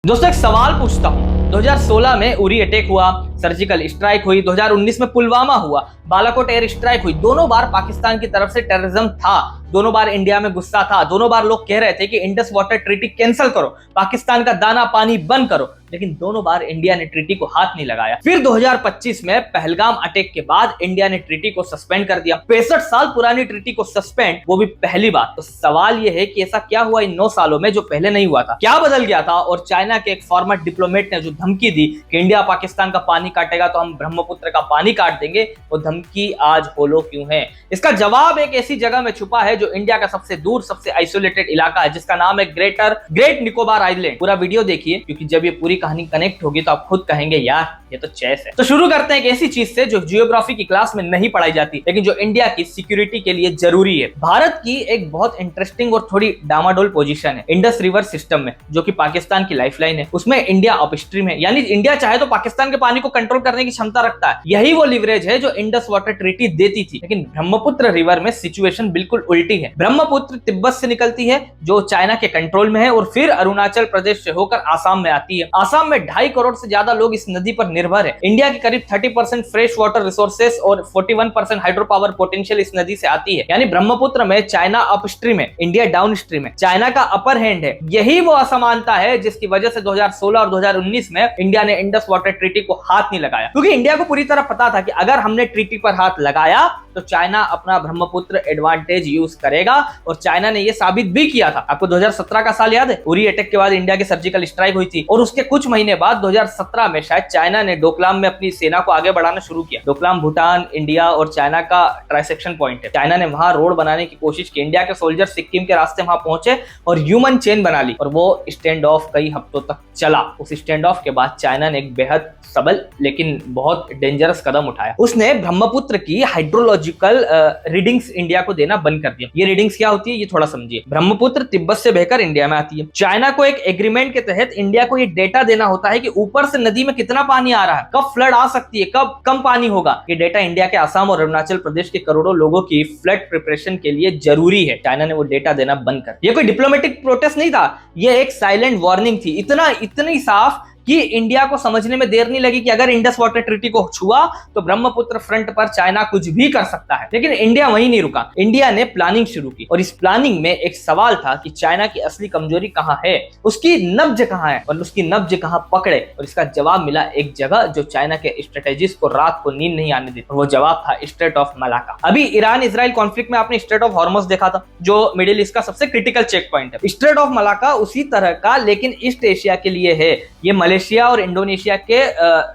दोस्तों एक सवाल पूछता हूँ। 2016 में उरी अटैक हुआ, सर्जिकल स्ट्राइक हुई, 2019 में पुलवामा हुआ, बालाकोट एयर स्ट्राइक हुई। दोनों बार पाकिस्तान की तरफ से टेररिज्म था, दोनों बार इंडिया में गुस्सा था, दोनों बार लोग कह रहे थे कि इंडस वाटर ट्रीटी कैंसिल करो, पाकिस्तान का दाना पानी बंद करो, लेकिन दोनों बार इंडिया ने ट्रीटी को हाथ नहीं लगाया। फिर 2025 में पहलगाम अटैक के बाद इंडिया ने ट्रीटी को सस्पेंड कर दिया। 65 साल पुरानी ट्रीटी को सस्पेंड, वो भी पहली बार। तो सवाल यह है कि ऐसा क्या हुआ इन 9 सालों में जो पहले नहीं हुआ था? क्या बदल गया था? और चाइना के एक फॉर्मर डिप्लोमेट ने जो धमकी दी कि इंडिया पाकिस्तान का पानी काटेगा तो हम ब्रह्मपुत्र का पानी काट देंगे, वो धमकी आज होलो क्यों है? इसका जवाब एक ऐसी जगह में छुपा है जो इंडिया का सबसे दूर, सबसे आइसोलेटेड इलाका है, जिसका नाम है ग्रेट निकोबार आइलैंड। पूरा वीडियो देखिए, क्योंकि जब ये पूरी कहानी कनेक्ट होगी तो आप खुद कहेंगे यार ये तो चेस है। तो शुरू करते हैं एक ऐसी चीज से जो जियोग्राफी की क्लास में नहीं पढ़ाई जाती, लेकिन जो इंडिया की सिक्योरिटी के लिए जरूरी है। भारत की एक बहुत इंटरेस्टिंग और थोड़ी डामाडोल पोजीशन है इंडस रिवर सिस्टम में, जो कि पाकिस्तान की लाइफलाइन है। उसमें इंडिया अपस्ट्रीम है, यानी इंडिया चाहे तो पाकिस्तान के पानी को कंट्रोल करने की क्षमता रखता है। यही वो लिवरेज है जो इंडस वाटर ट्रीटी देती थी। लेकिन ब्रह्मपुत्र रिवर में सिचुएशन बिल्कुल उल्टी है। ब्रह्मपुत्र तिब्बत से निकलती है, जो चाइना के कंट्रोल में है, और फिर अरुणाचल प्रदेश से होकर आसाम में आती है। आसाम में 2.5 करोड़ से ज्यादा लोग इस नदी पर निर्भर है। इंडिया की करीब 30% फ्रेश वाटर रिसोर्सेस और 41% हाइड्रो पावर पोटेंशियल इस नदी से आती है। यानी ब्रह्मपुत्र में चाइना अपस्ट्रीम है, इंडिया डाउनस्ट्रीम है, चाइना का अपर हैंड है। यही वो असमानता है जिसकी वजह से 2016 और 2019 में इंडिया ने इंडस वाटर ट्रीटी को हाथ नहीं लगाया, क्योंकि इंडिया को पूरी तरह पता था कि अगर हमने ट्रीटी पर हाथ लगाया तो चाइना अपना ब्रह्मपुत्र एडवांटेज यूज करेगा, और चाइना ने यह साबित भी किया था। आपको 2017 का साल याद है? उरी अटैक के बाद इंडिया की सर्जिकल स्ट्राइक हुई थी, और उसके कुछ महीने बाद 2017 में शायद चाइना ने डोकलाम में अपनी सेना को आगे बढ़ाना शुरू किया। डोकलाम भूटान, इंडिया और चाइना का ट्रांसेक्शन पॉइंट है। चाइना ने वहां रोड बनाने की कोशिश की, इंडिया के सोल्जर सिक्किम के रास्ते वहां पहुंचे और ह्यूमन चेन बना ली, और वो स्टैंड ऑफ कई हफ्तों तक चला। उस स्टैंड ऑफ के बाद चाइना ने एक बेहद सबल लेकिन बहुत डेंजरस कदम उठाया। उसने ब्रह्मपुत्र की हाइड्रोलॉजिकल रीडिंग्स इंडिया को देना बंद कर दिया। ये रीडिंग्स क्या होती है ये थोड़ा समझिए। ब्रह्मपुत्र तिब्बत से बहकर इंडिया में आती है। चाइना को एक एग्रीमेंट के तहत इंडिया को ये डेटा देना होता है कि ऊपर से नदी में कितना पानी आ रहा है, कब फ्लड आ सकती है, कब कम पानी होगा। ये डेटा इंडिया के आसाम और अरुणाचल प्रदेश के करोड़ों लोगों की फ्लड प्रिपरेशन के लिए जरूरी है। चाइना ने वो डेटा देना बंद कर दिया। ये कोई डिप्लोमेटिक प्रोटेस्ट नहीं था, ये एक साइलेंट वार्निंग थी। इतनी साफ कि इंडिया को समझने में देर नहीं लगी कि अगर इंडस वाटर ट्रीटी को छुआ तो ब्रह्मपुत्र फ्रंट पर चाइना कुछ भी कर सकता है। लेकिन इंडिया वहीं नहीं रुका, इंडिया ने प्लानिंग शुरू की, और इस प्लानिंग में एक सवाल था कि चाइना की असली कमजोरी कहां है, उसकी नब्ज कहां है, और उसकी नब्ज कहां पकड़े। और इसका जवाब मिला एक जगह जो चाइना के स्ट्रेटेजिस्ट को रात को नींद नहीं आने देती, और वो जवाब था स्ट्रेट ऑफ मलाका। अभी ईरान इजराइल कॉन्फ्लिक्ट में आपने स्ट्रेट ऑफ हॉर्मुज देखा था, जो मिडिल ईस्ट का सबसे क्रिटिकल चेक पॉइंट है। स्ट्रेट ऑफ मलाका उसी तरह का, लेकिन ईस्ट एशिया के लिए है। ये मलेशिया और इंडोनेशिया के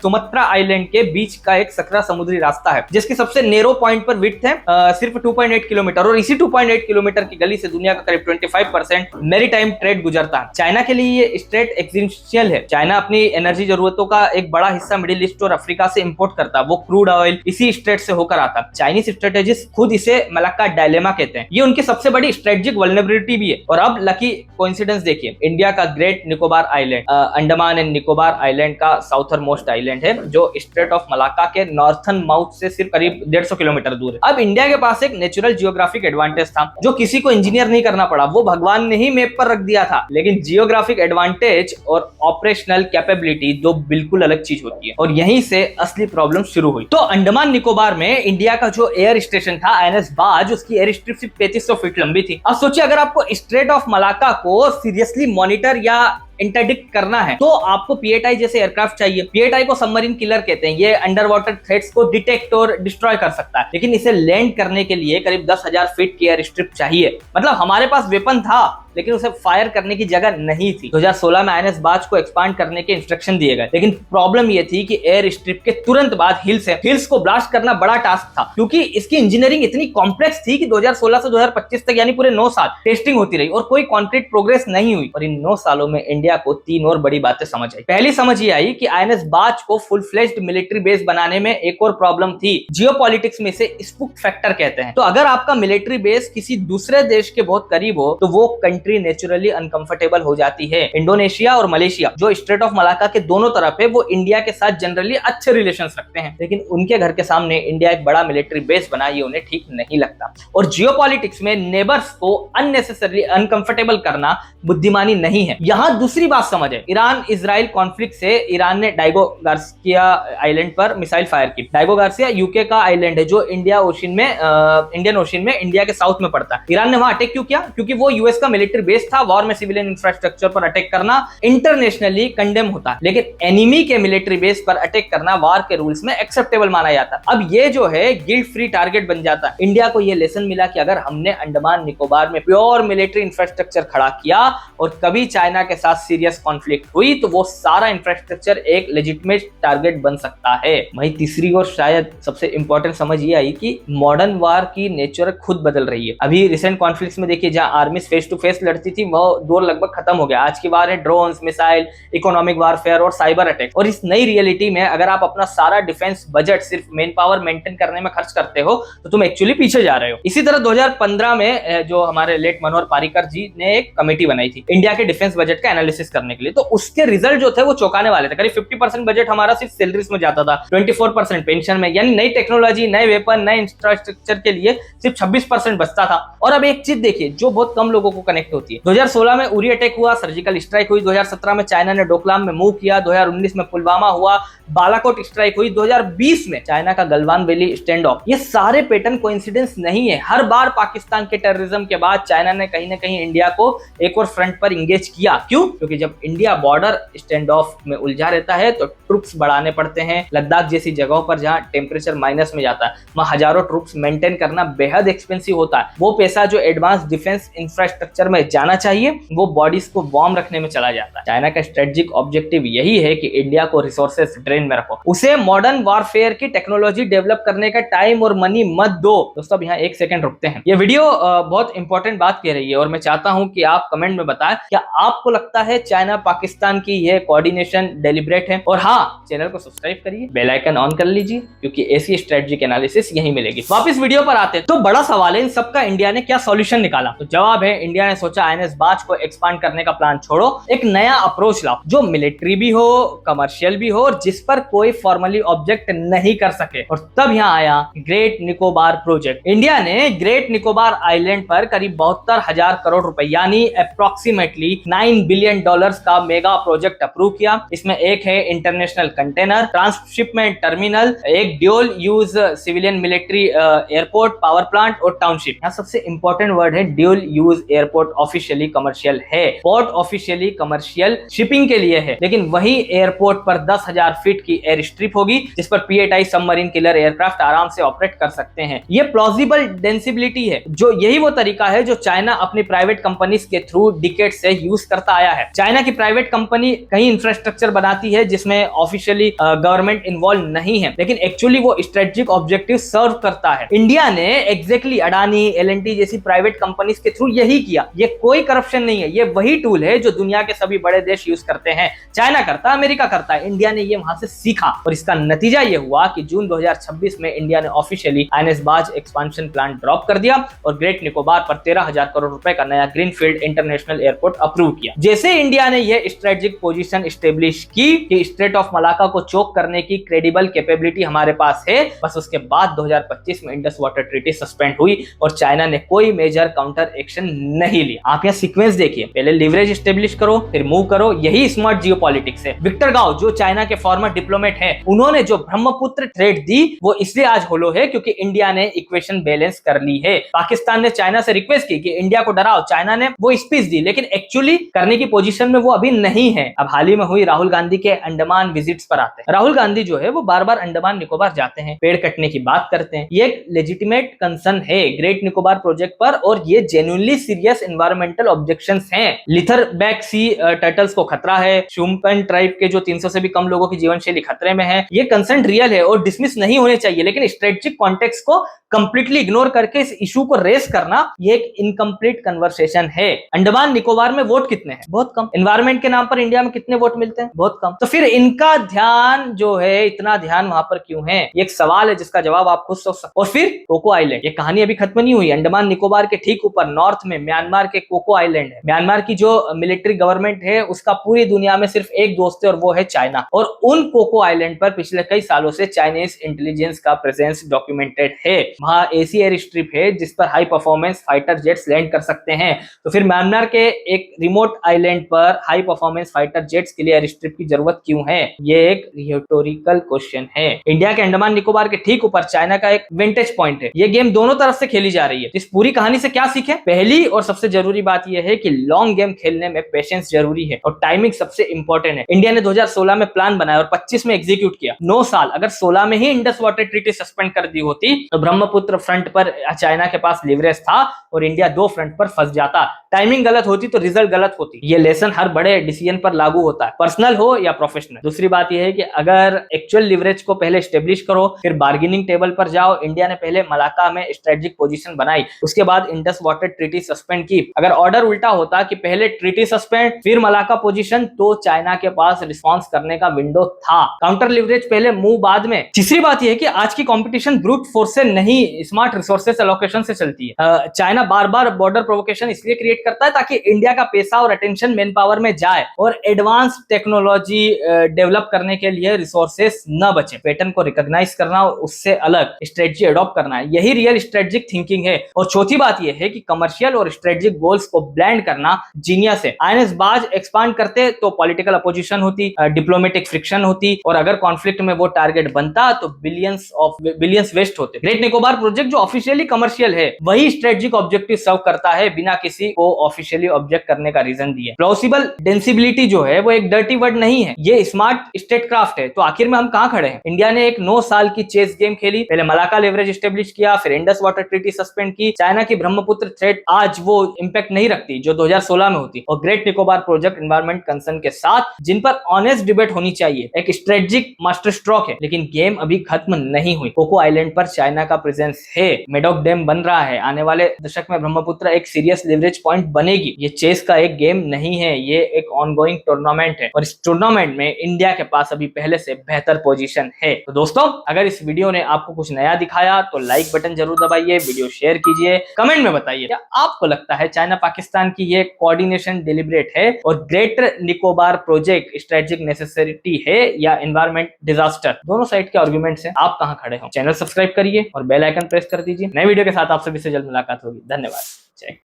सुमात्रा आइलैंड के बीच का एक सकरा समुद्री रास्ता है, जिसके सबसे नेरो पॉइंट पर विड्थ है सिर्फ 2.8 किलोमीटर, और इसी 2.8 किलोमीटर की गली से दुनिया का करीब 25% मैरीटाइम ट्रेड गुजरता है। चाइना के लिए ये स्ट्रेट एग्जिस्टेंशियल है। चाइना अपनी एनर्जी जरूरतों का एक बड़ा हिस्सा मिडिल ईस्ट और अफ्रीका से इंपोर्ट करता है। वो क्रूड ऑयल इसी स्ट्रेट से होकर आता है। चाइनीज स्ट्रेटेजिस्ट खुद इसे मलाक्का डायलेमा कहते हैं। ये उनकी सबसे बड़ी स्ट्रेटेजिक वल्नरेबिलिटी भी है। और अब लकी कोइंसिडेंस देखिए, इंडिया का great Nicobar island, Andaman and Nicobar island का साउथर मोस्ट आइलैंड है, जो स्ट्रेट ऑफ मलाक्का के नॉर्थन माउथ से सिर्फ करीब 150 किलोमीटर दूर है। अब इंडिया के पास एक नेचुरल जियोग्राफिक एडवांटेज था, जो किसी को इंजीनियर नहीं करना पड़ा, वो भगवान ने ही मैप पर रख दिया था। लेकिन जियोग्राफिक एडवांटेज और ऑपरेशनल कैपेबिलिटी दो बिल्कुल अलग चीज होती है, और यहीं से असली प्रॉब्लम शुरू हुई। तो अंडमान निकोबार में इंडिया का जो एयर स्टेशन था INS बाज, उसकी एयर स्ट्रिप सिर्फ 3500 फीट लंबी थी। अब सोचिए, अगर आपको स्ट्रेट ऑफ मलाक्का को सीरियसली मॉनिटर या इंटरडिक्ट करना है तो आपको PATI जैसे एयरक्राफ्ट चाहिए। PATI को सबमरीन किलर कहते हैं। ये अंडर वाटर थ्रेट्स को डिटेक्ट और डिस्ट्रॉय कर सकता है, लेकिन इसे लैंड करने के लिए करीब 10,000 फीट की एयर स्ट्रिप चाहिए। मतलब हमारे पास वेपन था, लेकिन उसे फायर करने की जगह नहीं थी। 2016 में INS बाज को एक्सपांड करने के इंस्ट्रक्शन दिए गए, लेकिन प्रॉब्लम यह थी कि एयर स्ट्रिप के तुरंत बाद हिल्स को ब्लास्ट करना बड़ा टास्क था, क्योंकि इसकी इंजीनियरिंग इतनी कॉम्प्लेक्स थी कि 2016 से 2025 तक यानी पूरे 9 साल टेस्टिंग होती रही और कोई कॉन्क्रीट प्रोग्रेस नहीं हुई। और इन 9 सालों में इंडिया को 3 और बड़ी बातें समझ आई। पहली समझ ये आई कि INS बाज को फुल फ्लेज्ड मिलिट्री बेस बनाने में एक और प्रॉब्लम थी, जियोपॉलिटिक्स में इसे स्पूक फैक्टर कहते हैं। तो अगर आपका मिलिट्री बेस किसी दूसरे देश के बहुत करीब हो तो वो कंट्री नेचुरली अनकंफर्टेबल हो जाती है। इंडोनेशिया और मलेशिया जो स्ट्रेट ऑफ मलाका के दोनों तरफ है वो इंडिया के साथ जनरली अच्छे रिलेशंस रखते हैं, लेकिन उनके घर के सामने इंडिया एक बड़ा मिलिट्री बेस बना ये उन्हें ठीक नहीं लगता। और जियोपॉलिटिक्स में नेबर्स को अननेसेसरली अनकंफर्टेबल करना बुद्धिमानी नहीं है। यहां दूसरी बात समझ है, ईरान इजराइल कॉन्फ्लिक्ट से ईरान ने डाइगो गार्सिया आइलैंड पर मिसाइल फायर की। डाइगो गार्सिया यूके का आइलैंड है जो इंडियन ओशन में इंडिया के साउथ में पड़ता है। ईरान ने वहां अटैक क्यों किया? क्योंकि वो यूएस का मिलिट्री बेस था। वॉर में सिविलियन इंफ्रास्ट्रक्चर पर अटैक करना इंटरनेशनली कंडेम होता है, लेकिन एनिमी के मिलिट्री बेस पर अटैक करना वॉर के रूल्स में एक्सेप्टेबल माना जाता है। अब ये जो है गिल्ट फ्री टारगेट बन जाता है। इंडिया को ये लेसन मिला कि अगर हमने अंडमान निकोबार में प्योर मिलिट्री इंफ्रास्ट्रक्चर खड़ा किया और कभी चाइना के साथ सीरियस कॉन्फ्लिक्ट हुई तो वो सारा इंफ्रास्ट्रक्चर एक लेजिटिमेट टारगेट बन सकता है। वही तीसरी और शायद सबसे इंपॉर्टेंट समझ ये आई कि मॉडर्न वार की नेचर खुद बदल रही है। अभी रिसेंट कॉन्फ्लिक्ट्स में देखिए जहां आर्मी फेस टू फेस लड़ती थी वो दौर लगभग खत्म हो गया। आज की वार है ड्रोन्स, मिसाइल, इकोनॉमिक वारफेयर और साइबर अटैक। और इस नई रियलिटी में अगर आप अपना सारा डिफेंस बजट सिर्फ मेन पावर मेंटेन करने में खर्च करते हो तो तुम एक्चुअली पीछे जा रहे हो। इसी तरह 2015 में जो हमारे लेट मनोहर पारिकर जी ने एक कमेटी बनाई थी इंडिया के डिफेंस बजट का एनालिसिस करने के लिए, तो उसके रिजल्ट जो थे वो चौंकाने वाले थे। करीब 50% बजट हमारा सिर्फ सैलरीज में जाता था, 24% पेंशन में, यानी नई टेक्नोलॉजी, नए वेपन, नए इंफ्रास्ट्रक्चर के लिए सिर्फ 26% बचता था। और अब एक चीज देखिए जो बहुत कम लोगों को कनेक्ट होती है। 2016 में उरी अटैक हुआ, सर्जिकल स्ट्राइक हुई, 2017 में चाइना ने डोकलाम में मूव किया, 2019 में पुलवामा हुआ, बालाकोट स्ट्राइक हुई, 2020 में चाइना का गलवान वैली स्टैंड ऑफ। ये सारे पैटर्न कोइंसिडेंस नहीं है। हर बार पाकिस्तान के टेररिज्म के बाद चाइना ने कहीं ना कहीं इंडिया को एक और फ्रंट पर इंगेज किया। क्यों? क्योंकि जब इंडिया बॉर्डर स्टैंड ऑफ में उलझा रहता है तो ट्रूप्स बढ़ाने पड़ते हैं। लद्दाख जैसी जगहों पर जहां टेम्परेचर माइनस में जाता है वहां हजारों ट्रूप्स मेंटेन करना बेहद एक्सपेंसिव होता है। वो पैसा जो एडवांस डिफेंस इंफ्रास्ट्रक्चर में जाना चाहिए वो बॉडीज को बॉम्ब रखने में चला जाता है। चाइना का स्ट्रेटेजिक ऑब्जेक्टिव यही है कि इंडिया को रिसोर्सेस ड्रेन में रखो, उसे मॉडर्न वॉरफेयर की टेक्नोलॉजी डेवलप करने का टाइम और मनी मत दो। दोस्तों अब यहाँ एक सेकंड रुकते हैं। ये वीडियो बहुत इंपॉर्टेंट बात कह रही है और मैं चाहता हूं कि आप कमेंट में बताएं क्या आपको लगता है चाइना पाकिस्तान की यह कोऑर्डिनेशन डेलिब्रेट है? और हाँ, चैनल को सब्सक्राइब करिए, बेल आइकन ऑन कर लीजिए क्योंकि ऐसी स्ट्रेटेजिक एनालिसिस यहीं मिलेगी। वापस वीडियो पर आते हैं तो बड़ा सवाल है इन सबका इंडिया ने क्या सॉल्यूशन निकाला? तो जवाब है इंडिया ने सोचा आईएनएस बाज को एक्सपांड करने का प्लान छोड़ो, एक नया अप्रोच लाओ जो मिलिट्री भी हो, कमर्शियल भी हो और जिस पर कोई फॉर्मली ऑब्जेक्ट नहीं कर सके। और तब यहाँ आया ग्रेट निकोबार प्रोजेक्ट। इंडिया ने ग्रेट निकोबार आइलैंड पर करीब 72,000 करोड़ रुपए यानी अप्रोक्सीमेटली $9 बिलियन का मेगा प्रोजेक्ट अप्रूव किया। इसमें एक है इंटरनेशनल कंटेनर ट्रांसशिपमेंट टर्मिनल, एक dual use civilian military airport, power plant और टाउनशिप। यहाँ सबसे इंपॉर्टेंट वर्ड है dual use airport. Officially commercial है, पोर्ट ऑफिशियली कमर्शियल शिपिंग के लिए है, लेकिन वही एयरपोर्ट पर 10,000 फीट की एयर स्ट्रिप होगी जिस पर P-8I सबमरीन किलर एयरक्राफ्ट आराम से ऑपरेट कर सकते हैं। ये प्लॉजिबल डेंसिबिलिटी है, जो यही वो तरीका है जो चाइना अपनी प्राइवेट कंपनीज के थ्रू डिकेड से यूज करता आया है। चाइना की प्राइवेट कंपनी कहीं इंफ्रास्ट्रक्चर बनाती है जिसमें ऑफिशियली गवर्नमेंट इन्वॉल्व नहीं है, लेकिन एक्चुअली वो स्ट्रेटेजिक ऑब्जेक्टिव सर्व करता है। इंडिया ने एग्जैक्टली अडानी, L&T जैसी प्राइवेट कंपनीज के थ्रू यही किया। ये कोई करप्शन नहीं है, ये वही टूल है जो दुनिया के सभी बड़े देश यूज करते हैं। चाइना करता है, अमेरिका करता है, इंडिया ने ये वहां से सीखा और इसका नतीजा ये हुआ कि जून 2026 में इंडिया ने ऑफिशियली आईएनएस बाज एक्सपांशन प्लान ड्रॉप कर दिया और ग्रेट निकोबार पर 13,000 करोड़ रुपए का नया ग्रीनफील्ड इंटरनेशनल एयरपोर्ट अप्रूव किया। जैसे इंडिया ने यह स्ट्रेटेजिक पोजीशन एस्टेब्लिश की कि स्ट्रेट ऑफ मलाका को चोक करने की क्रेडिबल कैपेबिलिटी हमारे पास है, बस उसके बाद 2025 में इंडस वाटर ट्रीटी सस्पेंड हुई और चाइना ने कोई मेजर काउंटर एक्शन नहीं लिया। आप यहाँ सीक्वेंस देखिए, पहले लिवरेज एस्टेब्लिश करो फिर मूव करो, यही स्मार्ट जियोपॉलिटिक्स है। विक्टर गाओ जो चाइना के फॉर्मर डिप्लोमेट हैं, उन्होंने जो ब्रह्मपुत्र थ्रेड दी वो इसलिए आज होलो है क्योंकि इंडिया ने इक्वेशन बैलेंस कर ली है। पाकिस्तान ने चाइना से रिक्वेस्ट की कि इंडिया को डराओ, चाइना ने वो स्पीच दी, लेकिन एक्चुअली करने की पोजीशन में वो अभी नहीं है। अब हाल ही में हुई राहुल गांधी के अंडमान विजिट्स पर आते हैं। राहुल गांधी जो है वो बार बार अंडमान निकोबार जाते हैं, पेड़ कटने की बात करते हैं। ये एक लेजिटिमेट कंसर्न है ग्रेट निकोबार प्रोजेक्ट पर और ये जेन्युइनली सीरियस एनवायरमेंटल ऑब्जेक्शंस हैं। लिथरबैक सी टर्टल्स को खतरा है, शुम्पन ट्राइब के जो 300 से भी कम लोगों की जीवन शैली खतरे में है। ये कंसर्न रियल है और डिसमिस नहीं होने चाहिए, लेकिन स्ट्रेटेजिक कॉन्टेक्स्ट को कंप्लीटली इग्नोर करके इस इशू को रेस करना ये एक इनकम्प्लीट कन्वर्सेशन है। अंडमान निकोबार में वोट कितने हैं? बहुत कम। एनवायरमेंट के नाम पर इंडिया में कितने वोट मिलते हैं? बहुत कम। तो फिर इनका ध्यान जो है, इतना ध्यान वहां पर क्यों है? ये एक सवाल है जिसका जवाब आप खुद सोच सकते। और फिर कोको आइलैंड, ये कहानी अभी खत्म नहीं हुई। अंडमान निकोबार के ठीक ऊपर नॉर्थ में म्यांमार के कोको आइलैंड है। म्यांमार की जो मिलिट्री गवर्नमेंट है उसका पूरी दुनिया में सिर्फ एक दोस्त है और वो है चाइना, और उन कोको आइलैंड पर पिछले कई सालों से चाइनीज इंटेलिजेंस का प्रेजेंस डॉक्यूमेंटेड है। वहां ऐसी एयर स्ट्रिप है जिस पर high performance fighter jets land कर सकते हैं। तो फिर म्यांमार के एक रिमोट आइलैंड पर हाई परफॉर्मेंस फाइटर जेट्स के लिए एयर स्ट्रिप की जरूरत क्यों है? ये एक रिटोरिकल क्वेश्चन है। इंडिया के अंडमान निकोबार के ठीक ऊपर चाइना का एक विंटेज पॉइंट है। ये गेम दोनों तरफ से खेली जा रही है। इस पूरी कहानी से क्या सीखें? पहली और सबसे जरूरी बात यह है कि लॉन्ग गेम खेलने में पेशेंस जरूरी है और टाइमिंग सबसे इंपॉर्टेंट है। इंडिया ने 2016 में प्लान बनाया और 25 में एग्जीक्यूट किया। 9 साल। अगर 16 में ही इंडस वाटर ट्रीटी सस्पेंड कर दी होती तो ब्रह्मपुत्र फ्रंट पर चाइना के पास लिवरेज था और इंडिया 2 फ्रंट पर फंस जाता। टाइमिंग गलत होती तो रिजल्ट गलत होती। ये लेसन हर बड़े डिसीजन पर लागू होता है, पर्सनल हो या प्रोफेशनल। दूसरी बात यह है कि अगर एक्चुअल लिवरेज को पहले स्टेब्लिश करो, फिर बार्गेनिंग टेबल पर जाओ। इंडिया ने पहले मलाक्का में स्ट्रेटेजिक पोजीशन बनाई, उसके बाद इंडस वाटर ट्रीटी सस्पेंड की। अगर ऑर्डर उल्टा होता कि पहले ट्रीटी सस्पेंड फिर मलाक्का पोजीशन, तो चाइना के पास रिस्पॉन्स करने का विंडो था। काउंटर लिवरेज पहले, मूव बाद में। तीसरी बात यह है कि आज की कंपटीशन ब्रूट फोर्स से नहीं, स्मार्ट रिसोर्सेस एलोकेशन से चलती है। चाइना बार बार बॉर्डर प्रोवोकेशन इसलिए क्रिएट करता है ताकि इंडिया का पैसा और अटेंशन मैन पावर में जाए और एडवांस टेक्नोलॉजी डेवलप करने के लिए रिसोर्सेस न बचे। पैटर्न को रिकॉग्नाइज करना और उससे अलग स्ट्रेटजी अडॉप्ट करना है, यही रियल स्ट्रेटेजिक थिंकिंग है। और चौथी बात यह है कि कमर्शियल और स्ट्रेटेजिक गोल्स को ब्लेंड करना जीनियस है। आईएनएस बाज एक्सपांड करते तो पॉलिटिकल अपोजिशन होती, डिप्लोमेटिक फ्रिक्शन होती, और अगर कॉन्फ्लिक्ट में वो टारगेट बनता तो बिलियंस वेस्ट होते। ग्रेट निकोबार प्रोजेक्ट जो ऑफिशियली कमर्शियल है वही स्ट्रेटेजिक ऑब्जेक्टिव सर्व करता है बिना किसी को ऑफिशियली ऑब्जेक्ट करने का रीजन दिए। प्लॉसिबल डेंसिबिलिटी जो है वो एक डर्टी वर्ड नहीं है, ये स्मार्ट स्टेट क्राफ्ट है। तो आखिर में हम कहां खड़े हैं? इंडिया ने एक 9 साल की चेस गेम खेली, पहले मलाक्का लेवरेज स्टेब्लिश किया, फिर इंडस वाटर ट्रीटी सस्पेंड की। चाइना की ब्रह्मपुत्र थ्रेट आज वो इंपैक्ट नहीं रखती जो 2016 में होती। और great Nicobar project environment concern के साथ, जिन पर ऑनेस्ट डिबेट होनी चाहिए, एक स्ट्रेटेजिक मास्टर स्ट्रोक है। लेकिन गेम अभी खत्म नहीं हुई। कोको आइलैंड पर चाइना का प्रेजेंस है, मेडोक डैम बन रहा है, आने वाले दशक में ब्रह्मपुत्र एक सीरियस लिवरेज पॉइंट बनेगी। ये चेस का एक गेम नहीं है, ये एक ऑनगोइंग टूर्नामेंट है और इस टूर्नामेंट में इंडिया के पास अभी पहले से बेहतर पोजीशन है। तो दोस्तों, अगर इस वीडियो ने आपको कुछ नया दिखाया तो लाइक बटन जरूर दबाइए, वीडियो शेयर कीजिए, कमेंट में बताइए क्या आपको लगता है चाइना पाकिस्तान की ये कोऑर्डिनेशन डिलिब्रेट है और greater Nicobar project strategic necessity है या एनवायरमेंट डिजास्टर? दोनों साइड के आर्गुमेंट्स हैं, आप कहां खड़े हो? चैनल सब्सक्राइब करिए और बेल आइकन प्रेस कर दीजिए। नए वीडियो के साथ आप सभी से जल्द मुलाकात होगी। धन्यवाद। जय।